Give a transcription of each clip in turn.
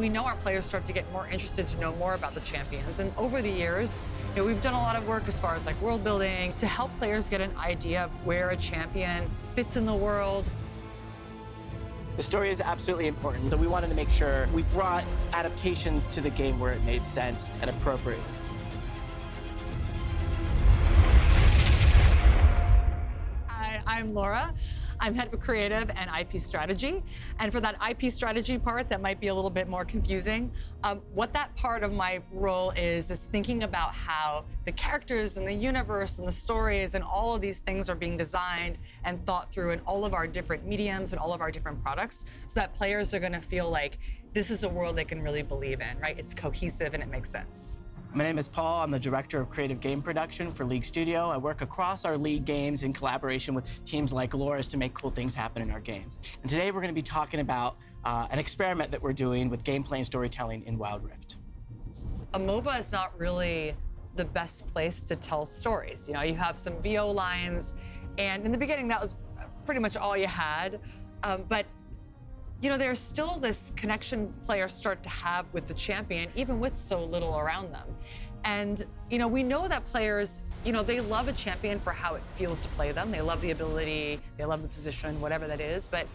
we know our players start to get more interested to know more about the champions. And over the years, we've done a lot of work as far as like world building to help players get an idea of where a champion fits in the world. The story is absolutely important, but we wanted to make sure we brought adaptations to the game where it made sense and appropriate. Hi, I'm Lora. I'm head of creative and IP strategy. And for that IP strategy part, that might be a little bit more confusing. What that part of my role is thinking about how the characters and the universe and the stories and all of these things are being designed and thought through in all of our different mediums and all of our different products so that players are gonna feel like this is a world they can really believe in, right? It's cohesive and it makes sense. My name is Paul. I'm the director of creative game production for League Studio. I work across our League games in collaboration with teams like Lora's to make cool things happen in our game. And today we're going to be talking about an experiment that we're doing with gameplay and storytelling in Wild Rift. A MOBA is not really the best place to tell stories. You have some VO lines, and in the beginning that was pretty much all you had. But there's still this connection players start to have with the champion, even with so little around them. And, we know that players, they love a champion for how it feels to play them. They love the ability, they love the position, whatever that is. But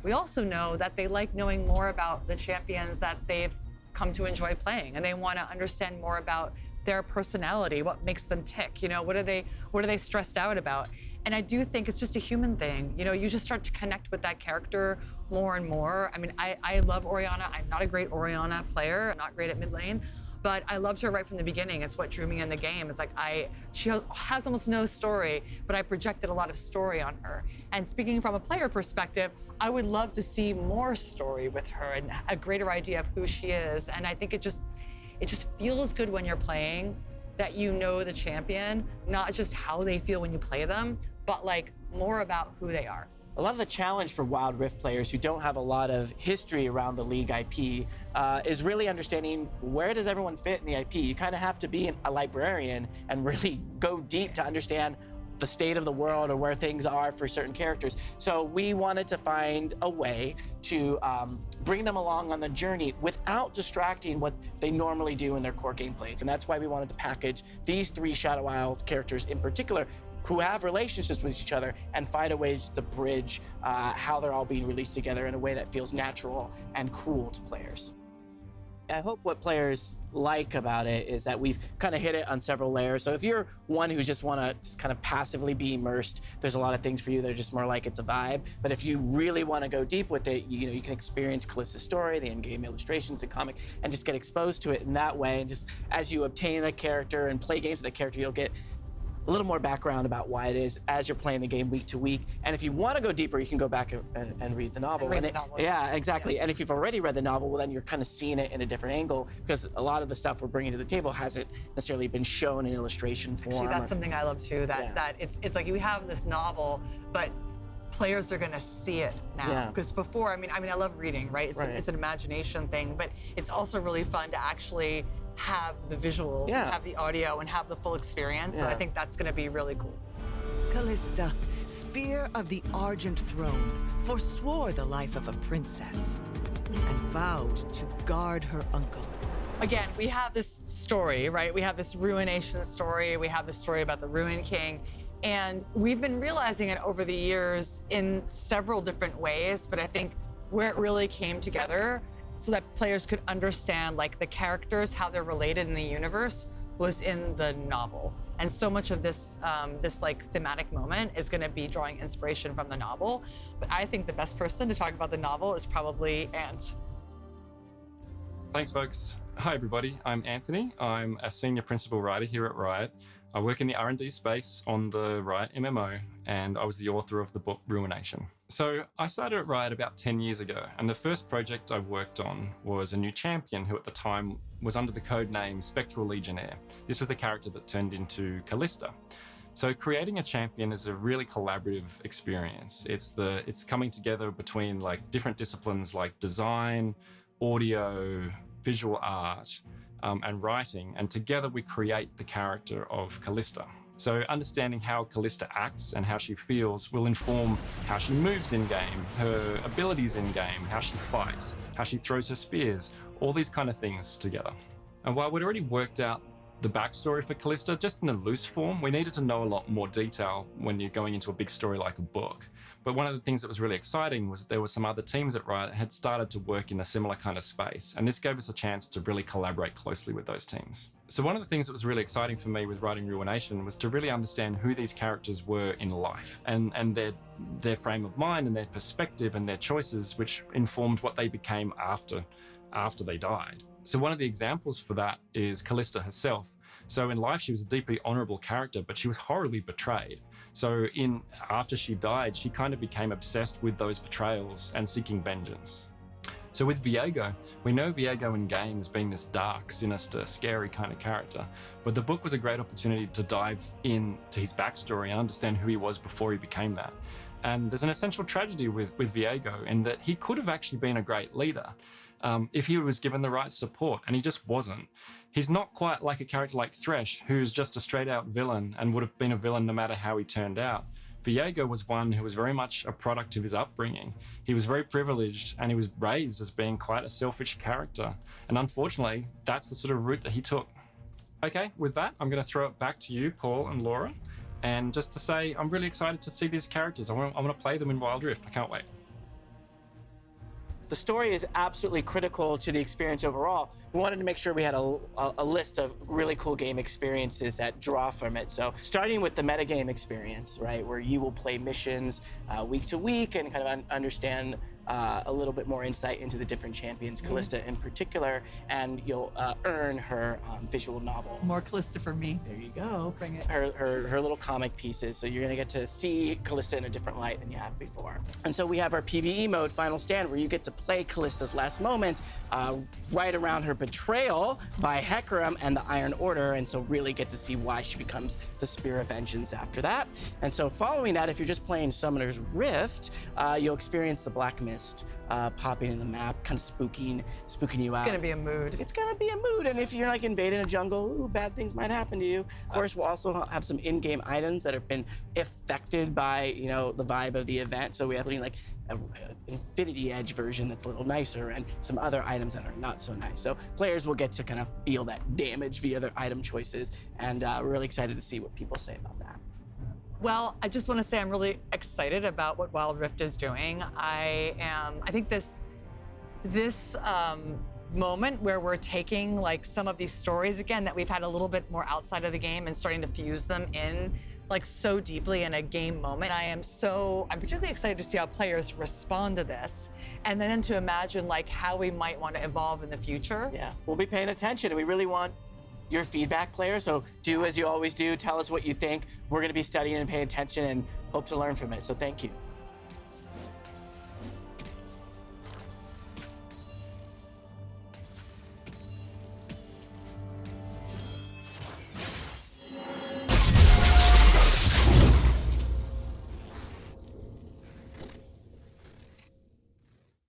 we also know that they like knowing more about the champions that they've come to enjoy playing, and they want to understand more about their personality, what makes them tick, what are they stressed out about? And I do think it's just a human thing. You just start to connect with that character more and more. I mean, I love Orianna. I'm not a great Orianna player. I'm not great at mid lane, but I loved her right from the beginning. It's what drew me in the game. It's like she has almost no story, but I projected a lot of story on her. And speaking from a player perspective, I would love to see more story with her and a greater idea of who she is. And I think it just feels good when you're playing that you know the champion, not just how they feel when you play them, but like more about who they are. A lot of the challenge for Wild Rift players who don't have a lot of history around the League IP is really understanding where does everyone fit in the IP. You kind of have to be a librarian and really go deep to understand the state of the world or where things are for certain characters. So we wanted to find a way to bring them along on the journey without distracting what they normally do in their core gameplay. And that's why we wanted to package these 3 Shadow Isle characters in particular who have relationships with each other and find a way to bridge how they're all being released together in a way that feels natural and cool to players. I hope what players like about it is that we've kind of hit it on several layers. So if you're one who just want to just kind of passively be immersed, there's a lot of things for you that are just more like it's a vibe. But if you really want to go deep with it, you can experience Callista's story, the in-game illustrations, the comic, and just get exposed to it in that way. And just as you obtain a character and play games with the character, you'll get a little more background about why it is as you're playing the game week to week. And if you want to go deeper, you can go back and read the novel. Yeah, exactly. Yeah. And if you've already read the novel, well, then you're kind of seeing it in a different angle because a lot of the stuff we're bringing to the table hasn't necessarily been shown in illustration form. Actually, that's something I love too, that it's like you have this novel, but players are gonna see it now. Because before, I mean, I love reading, right? It's an imagination thing, but it's also really fun to actually have the visuals, and have the audio, and have the full experience. So I think that's gonna be really cool. Callista, spear of the Argent Throne, forswore the life of a princess and vowed to guard her uncle. Again, we have this story, right? We have this ruination story. We have this story about the Ruin King. And we've been realizing it over the years in several different ways, but I think where it really came together so that players could understand like the characters, how they're related in the universe, was in the novel. And so much of this like thematic moment is gonna be drawing inspiration from the novel. But I think the best person to talk about the novel is probably Ant. Thanks, folks. Hi, everybody. I'm Anthony. I'm a senior principal writer here at Riot. I work in the R&D space on the Riot MMO, and I was the author of the book Ruination. So I started at Riot about 10 years ago, and the first project I worked on was a new champion who at the time was under the code name Spectral Legionnaire. This was the character that turned into Callista. So creating a champion is a really collaborative experience. It's coming together between like different disciplines like design, audio, visual art, and writing, and together we create the character of Callista. So understanding how Callista acts and how she feels will inform how she moves in-game, her abilities in-game, how she fights, how she throws her spears, all these kind of things together. And while we'd already worked out the backstory for Callista, just in a loose form, we needed to know a lot more detail when you're going into a big story like a book. But one of the things that was really exciting was that there were some other teams at Riot that had started to work in a similar kind of space, and this gave us a chance to really collaborate closely with those teams. So one of the things that was really exciting for me with writing Ruination was to really understand who these characters were in life, and their frame of mind and their perspective and their choices, which informed what they became after they died. So one of the examples for that is Callista herself. So in life, she was a deeply honorable character, but she was horribly betrayed. So after she died, she kind of became obsessed with those betrayals and seeking vengeance. So with Viego, we know Viego in game as being this dark, sinister, scary kind of character, but the book was a great opportunity to dive into his backstory and understand who he was before he became that. And there's an essential tragedy with Viego in that he could have actually been a great leader if he was given the right support, and he just wasn't. He's not quite like a character like Thresh, who's just a straight-out villain and would have been a villain no matter how he turned out. Viego was one who was very much a product of his upbringing. He was very privileged, and he was raised as being quite a selfish character. And unfortunately, that's the sort of route that he took. Okay, with that, I'm going to throw it back to you, Paul and Lora. And just to say, I'm really excited to see these characters. I want to play them in Wild Rift. I can't wait. The story is absolutely critical to the experience overall. We wanted to make sure we had a list of really cool game experiences that draw from it. So starting with the metagame experience, right, where you will play missions week to week and kind of understand a little bit more insight into the different champions, Callista in particular, and you'll earn her visual novel. More Callista for me. There you go. Bring it. Her little comic pieces. So you're gonna get to see Callista in a different light than you have before. And so we have our PvE mode, Final Stand, where you get to play Callista's last moment, right around her betrayal by Hecarim and the Iron Order, and so really get to see why she becomes the Spear of Vengeance after that. And so following that, if you're just playing Summoner's Rift, you'll experience the Black Mist popping in the map, kind of spooking you out. It's gonna be a mood. It's gonna be a mood, and if you're like invading a jungle, ooh, bad things might happen to you. Of course, we'll also have some in-game items that have been affected by, you know, the vibe of the event. So we have like an Infinity Edge version that's a little nicer, and some other items that are not so nice. So players will get to kind of feel that damage via their item choices, and we're really excited to see what people say about that. Well, I just want to say I'm really excited about what Wild Rift is doing. I think this moment where we're taking like some of these stories again that we've had a little bit more outside of the game and starting to fuse them in like so deeply in a game moment. I'm particularly excited to see how players respond to this, and then to imagine like how we might want to evolve in the future. Yeah, we'll be paying attention, and we really want your feedback, players. So do as you always do. Tell us what you think. We're going to be studying and paying attention and hope to learn from it. So thank you.